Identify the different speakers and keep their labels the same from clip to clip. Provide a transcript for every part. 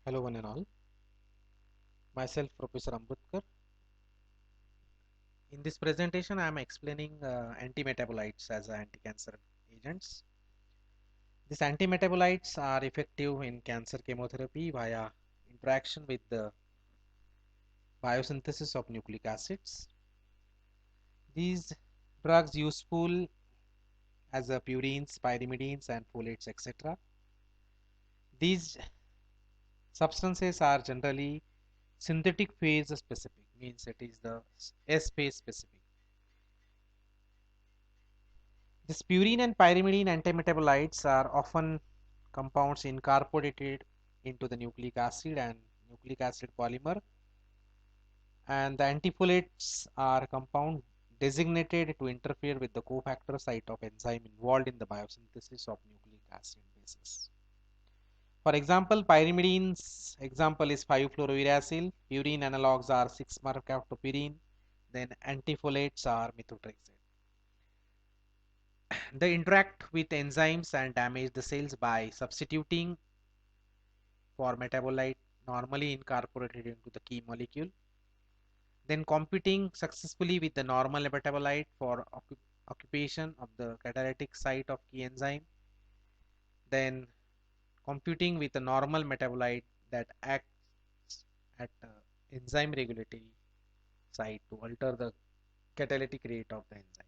Speaker 1: Hello one and all. Myself Professor Ambudkar. In this presentation I am explaining antimetabolites as anti-cancer agents. These antimetabolites are effective in cancer chemotherapy via interaction with the biosynthesis of nucleic acids. These drugs useful as purines, pyrimidines and folates etc. These substances are generally synthetic phase specific, means it is the S phase specific. This purine and pyrimidine antimetabolites are often compounds incorporated into the nucleic acid and nucleic acid polymer, and the antifolates are compound designated to interfere with the cofactor site of enzyme involved in the biosynthesis of nucleic acid bases. For example, pyrimidine's example is 5-fluorouracil, purine analogs are 6-mercaptopurine, then antifolates are methotrexate. They interact with enzymes and damage the cells by substituting for metabolite normally incorporated into the key molecule, then competing successfully with the normal metabolite for occupation of the catalytic site of key enzyme, then competing with the normal metabolite that acts at enzyme regulatory site to alter the catalytic rate of the enzyme.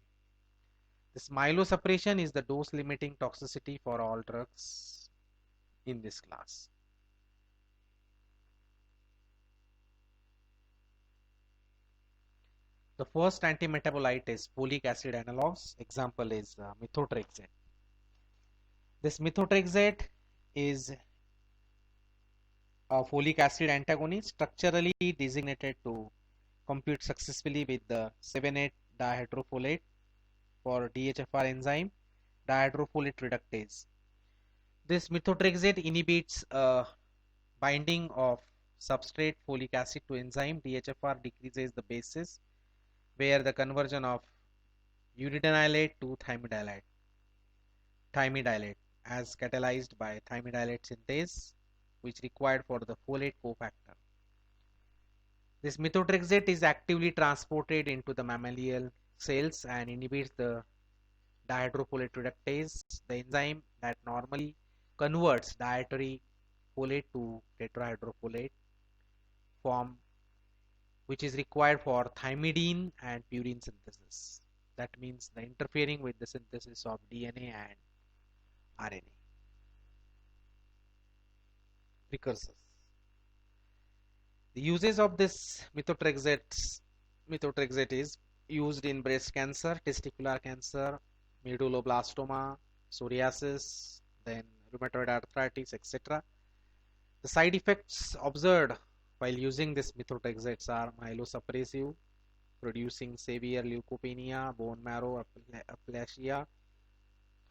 Speaker 1: This myelosuppression is the dose limiting toxicity for all drugs in this class. The first antimetabolite is folic acid analogs. Example is methotrexate. This methotrexate is a folic acid antagonist structurally designated to compete successfully with the 7,8 dihydrofolate for DHFR enzyme dihydrofolate reductase. This methotrexate inhibits binding of substrate folic acid to enzyme. DHFR decreases the basis where the conversion of uridanylate to thymidylate as catalyzed by thymidylate synthase, which required for the folate cofactor. This methotrexate is actively transported into the mammalian cells and inhibits the dihydrofolate reductase, the enzyme that normally converts dietary folate to tetrahydrofolate form, which is required for thymidine and purine synthesis. That means the interfering with the synthesis of DNA and RNA precursors. The uses of this methotrexate is used in breast cancer, testicular cancer, medulloblastoma, psoriasis, then rheumatoid arthritis, etc. The side effects observed while using this methotrexates are myelosuppressive, producing severe leukopenia, bone marrow aplasia,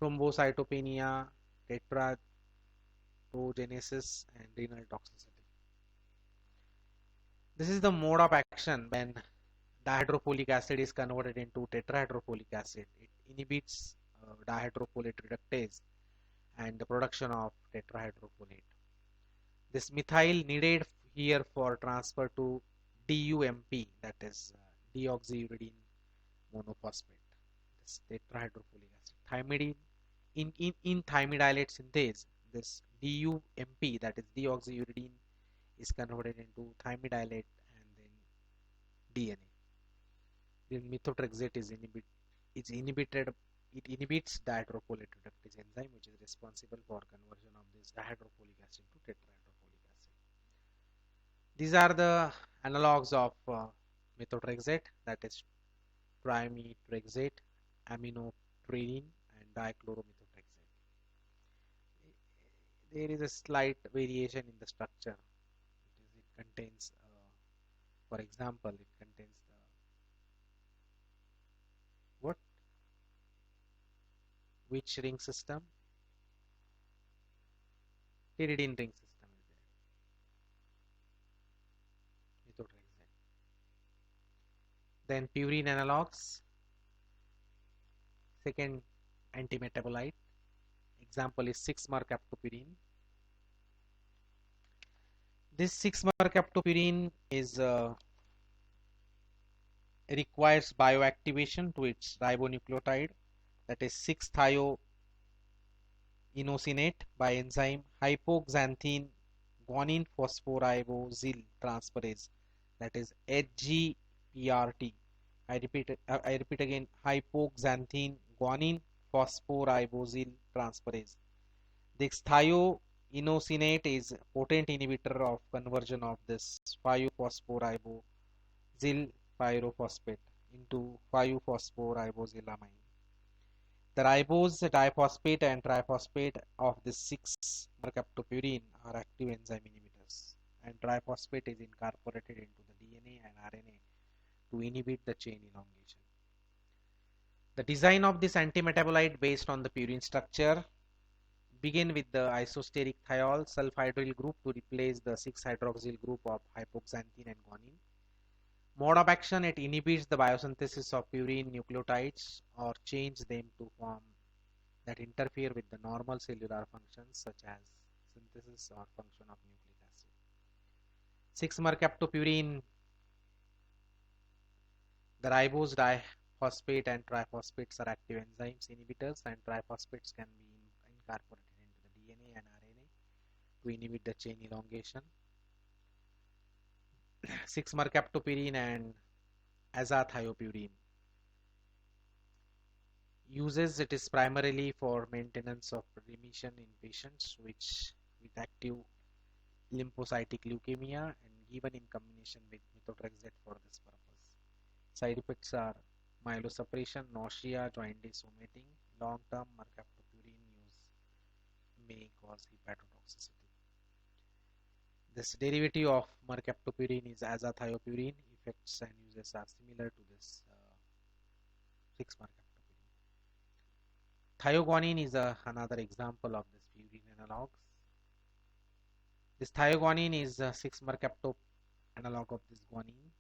Speaker 1: thrombocytopenia, tetratogenesis, and renal toxicity. This is the mode of action when dihydrofolic acid is converted into tetrahydrofolic acid. It inhibits dihydrofolate reductase and the production of tetrahydrofolate. This methyl needed here for transfer to DUMP, that is deoxyuridine monophosphate. This tetrahydrofolic acid. Thymidine in thymidylate synthase, this DUMP, that is deoxyuridine, is converted into thymidylate and then DNA. Then methotrexate is inhibited. It inhibits dihydrofolate reductase enzyme, which is responsible for conversion of this dihydrofolic acid to tetrahydrofolic acid. These are the analogs of methotrexate, that is trimethotrexate, aminopterin, and dichloromethotrexate. There is a slight variation in the structure. It contains, for example, it contains the what? Which ring system? Pyridine ring system is there. Methotrexate. Then purine analogs. Second antimetabolite. Example is 6-mercaptopurine. This 6-mercaptopurine is requires bioactivation to its ribonucleotide, that is 6-thioinosine by enzyme hypoxanthine guanine phosphoribosyl transferase, that is HGPRT. I repeat again, hypoxanthine guanine phosphoribosyl transferase. This thioinosinate is potent inhibitor of conversion of this 5-phosphoribosyl pyrophosphate into 5-phosphoribosylamine. The ribose diphosphate and triphosphate of the 6-mercaptopurine are active enzyme inhibitors, and triphosphate is incorporated into the DNA and RNA to inhibit the chain elongation. The design of this antimetabolite based on the purine structure begin with the isosteric thiol sulfhydryl group to replace the 6-hydroxyl group of hypoxanthine and guanine. Mode of action, it inhibits the biosynthesis of purine nucleotides or change them to form that interfere with the normal cellular functions such as synthesis or function of nucleic acid. 6-mercaptopurine, the ribose diphosphate and triphosphates are active enzymes inhibitors, and triphosphates can be incorporated into the DNA and RNA to inhibit the chain elongation. 6-mercaptopurine and azathioprine uses, it is primarily for maintenance of remission in patients with active lymphocytic leukemia and given in combination with methotrexate for this purpose. Side effects are myelosuppression, nausea, jaundice, vomiting. Long-term mercaptopurine use may cause hepatotoxicity. This derivative of mercaptopurine is azathioprine. Effects and uses are similar to this 6-mercaptopurine. Thioguanine is another example of this purine analogs. This thioguanine is a 6-mercaptop analog of this guanine.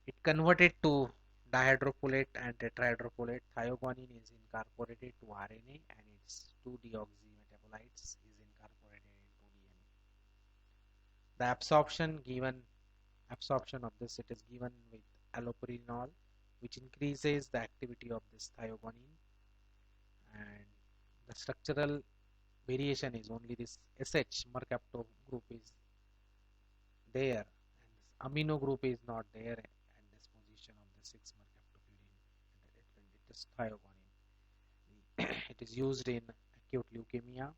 Speaker 1: It converted to dihydrofolate and tetrahydrofolate. Thioguanine is incorporated to RNA and its 2-deoxymetabolites is incorporated into DNA. The absorption of this, it is given with allopurinol, which increases the activity of this thioguanine, and the structural variation is only this SH mercapto group is there and this amino group is not there at this position of the 6-mercaptopurine. It is thioguanine. It is used in acute leukemia.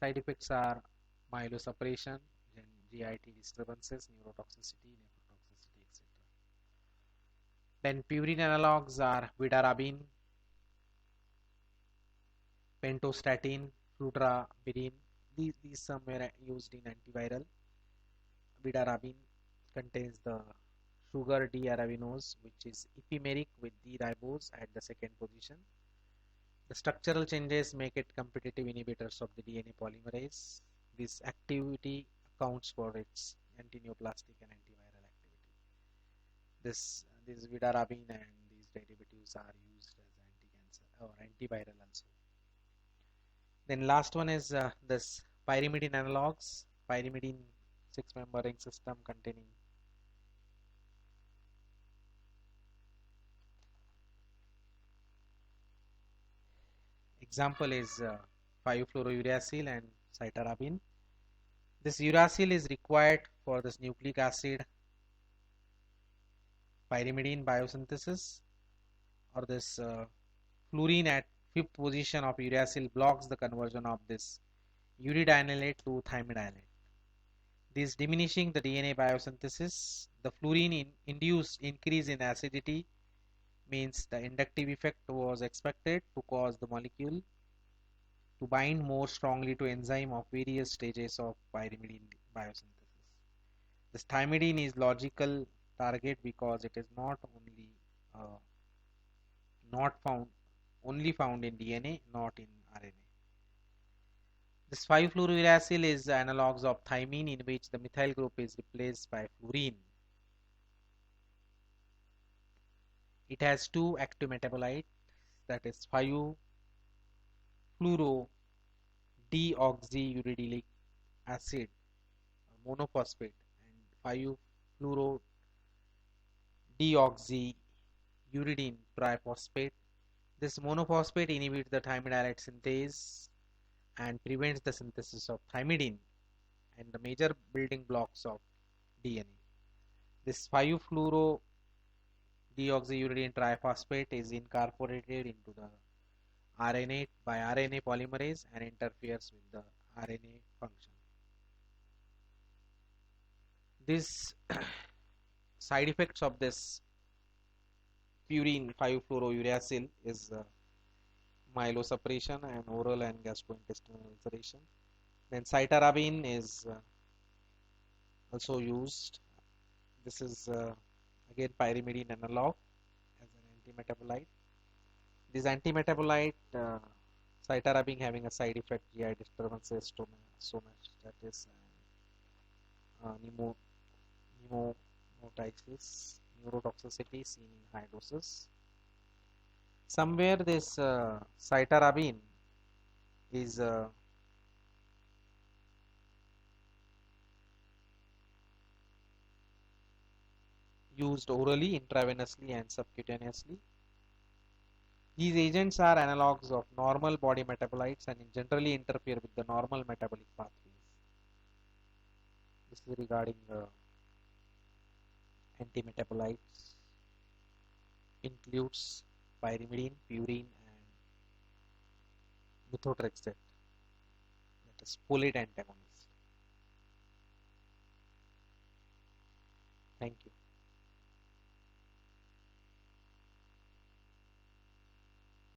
Speaker 1: Side effects are myelosuppression, GIT disturbances, neurotoxicity, nephrotoxicity, etc. Then purine analogs are vidarabine, pentostatin, fludarabine. These some were used in antiviral. Vidarabine contains the sugar D-arabinose, which is epimeric with D-ribose at the second position. The structural changes make it competitive inhibitors of the DNA polymerase. This activity accounts for its antineoplastic and antiviral activity. This vidarabine and these derivatives are used as anti-cancer or antiviral also. Then last one is this pyrimidine analogs. Pyrimidine 6-member ring system containing example is 5-fluorouracil and cytarabine. This uracil is required for this nucleic acid pyrimidine biosynthesis, or this fluorine at 5th position of uracil blocks the conversion of this uridanylate to thymidylate. This diminishing the DNA biosynthesis. The fluorine induced increase in acidity means the inductive effect was expected to cause the molecule to bind more strongly to enzyme of various stages of pyrimidine biosynthesis. This thymidine is logical target because it is not found in DNA, not in RNA. This 5-fluorouracil is analogs of thymine, in which the methyl group is replaced by fluorine. It has 2 active metabolites, that is 5-fluoro deoxyuridylic acid monophosphate and 5-fluorodeoxyuridine triphosphate. This monophosphate inhibits the thymidylate synthase and prevents the synthesis of thymidine and the major building blocks of DNA. This 5-fluorodeoxyuridine triphosphate is incorporated into the RNA by RNA polymerase and interferes with the RNA function. These side effects of this purine 5-fluorouracil is myelosuppression and oral and gastrointestinal ulceration. Then cytarabine is also used. This is again pyrimidine analog as an antimetabolite. This antimetabolite cytarabine having a side effect GI disturbances, stomatitis, and pneumonitis, neurotoxicity seen in high doses. Somewhere this cytarabine is used orally, intravenously and subcutaneously. These agents are analogues of normal body metabolites and generally interfere with the normal metabolic pathways. This is regarding antimetabolites. Includes pyrimidine, purine and methotrexate, that is folate antagonist. Thank you.